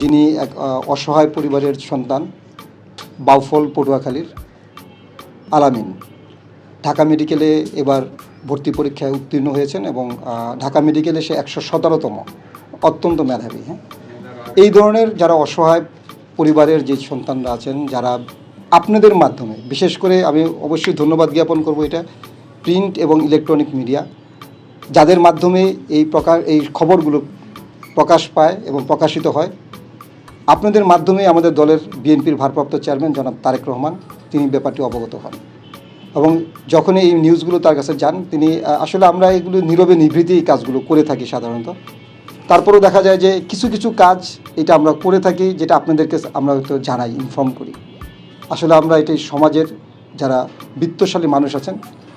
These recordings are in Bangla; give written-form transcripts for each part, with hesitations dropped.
যিনি এক অসহায় পরিবারের সন্তান, বাউফল পটুয়াখালীর আলামিন। ঢাকা মেডিকেলে এবার ভর্তি পরীক্ষায় উত্তীর্ণ হয়েছেন এবং ঢাকা মেডিকেলে সে ১১৭তম, অত্যন্ত মেধাবী। এই ধরনের যারা অসহায় পরিবারের যে সন্তানরা আছেন, যারা আপনাদের মাধ্যমে, বিশেষ করে আমি অবশ্যই ধন্যবাদ জ্ঞাপন করব এটা প্রিন্ট এবং ইলেকট্রনিক মিডিয়া, যাদের মাধ্যমে এই খবরগুলো প্রকাশ পায় এবং প্রকাশিত হয়। আপনাদের মাধ্যমে আমাদের দলের বিএনপির ভারপ্রাপ্ত চেয়ারম্যান জনাব তারেক রহমান তিনি ব্যাপারটি অবগত হন এবং যখন এই নিউজগুলো তার কাছে যান, তিনি আসলে আমরা এগুলো নীরবে নিভৃতে এই কাজগুলো করে থাকি সাধারণত। তারপরেও দেখা যায় যে কিছু কিছু কাজ এটা আমরা করে থাকি, যেটা আপনাদেরকে আমরা হয়তো জানাই, ইনফর্ম করি। আসলে আমরা এটাই সমাজের যারা বিত্তশালী মানুষ আছেন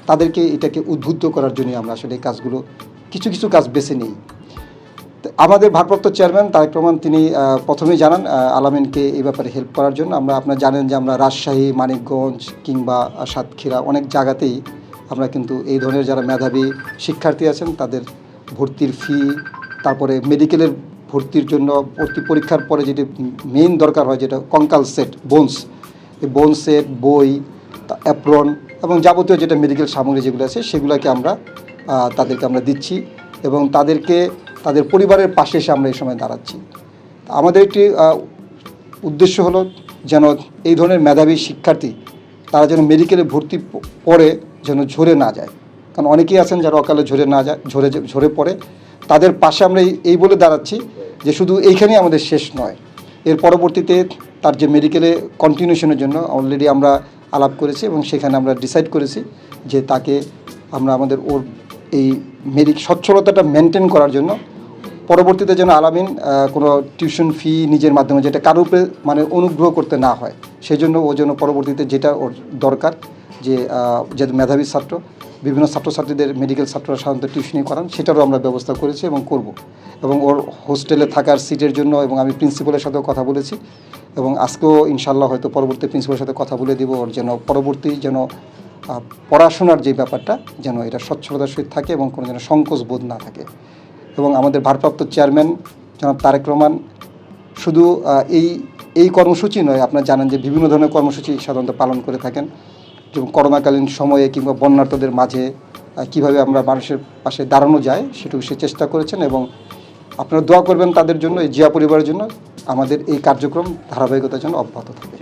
তাদেরকে এটাকে উদ্বুদ্ধ করার জন্য আমরা আসলে এই কাজগুলো কিছু কিছু কাজ বেছে নিই। আমাদের ভারপ্রাপ্ত চেয়ারম্যান তারেক রহমান তিনি প্রথমেই জানান আলামিনকে এই ব্যাপারে হেল্প করার জন্য। আপনারা জানেন যে আমরা রাজশাহী, মানিকগঞ্জ কিংবা সাতক্ষীরা অনেক জায়গাতেই আমরা কিন্তু এই ধরনের যারা মেধাবী শিক্ষার্থী আছেন তাদের ভর্তির ফি, তারপরে মেডিকেলের ভর্তির জন্য ভর্তি পরীক্ষার পরে যেটি মেইন দরকার হয়, যেটা কঙ্কাল সেট, বোনস, এই বোন সেট, বই, অ্যাপ্রন এবং যাবতীয় যেটা মেডিকেল সামগ্রী যেগুলো আছে সেগুলোকে তাদেরকে আমরা দিচ্ছি এবং তাদের পরিবারের পাশে এসে আমরা এই সময় দাঁড়াচ্ছি। আমাদের একটি উদ্দেশ্য হলো যেন এই ধরনের মেধাবী শিক্ষার্থী তারা যেন মেডিকেলে ভর্তি পড়ে যেন ঝরে না যায়, কারণ অনেকেই আছেন যারা অকালে ঝরে পড়ে। তাদের পাশে আমরা এই বলে দাঁড়াচ্ছি যে শুধু এইখানেই আমাদের শেষ নয়, এর পরবর্তীতে তার যে মেডিকেলে কন্টিনিউশনের জন্য অলরেডি আমরা আলাপ করেছি এবং সেখানে আমরা ডিসাইড করেছি যে তাকে আমরা ওর এই সচ্ছলতাটা মেনটেন করার জন্য পরবর্তীতে যেন আলামিন কোনো টিউশন ফি নিজের মাধ্যমে যেটা কারোর উপরে অনুগ্রহ করতে না হয়, সেই জন্য ও যেন পরবর্তীতে যেটা ওর দরকার যে মেধাবী ছাত্র, বিভিন্ন ছাত্রছাত্রীদের মেডিকেল ছাত্ররা সাধারণত টিউশনি করান, সেটারও আমরা ব্যবস্থা করেছি এবং করব। এবং ওর হোস্টেলে থাকার সিটের জন্য এবং আমি প্রিন্সিপালের সাথেও কথা বলেছি এবং আজকেও ইনশাল্লাহ হয়তো পরবর্তী প্রিন্সিপালের সাথে কথা বলে দিব, ওর যেন পরবর্তী পড়াশোনার যে ব্যাপারটা যেন এটা স্বচ্ছলতার সহিত থাকে এবং কোনো যেন সংকোচ বোধ না থাকে। এবং আমাদের ভারপ্রাপ্ত চেয়ারম্যান জনাব তারেক রহমান শুধু এই কর্মসূচি নয়, আপনারা জানেন যে বিভিন্ন ধরনের কর্মসূচি সাধারণত পালন করে থাকেন, যেমন করোনাকালীন সময়ে কিংবা বন্যার্তদের মাঝে কীভাবে আমরা মানুষের পাশে দাঁড়ানো যায় সেটুকু সে চেষ্টা করেছেন এবং আপনারা দোয়া করবেন তাদের জন্য, এই জিয়া পরিবারের জন্য। আমাদের এই কার্যক্রম ধারাবাহিকতার জন্য অব্যাহত থাকে।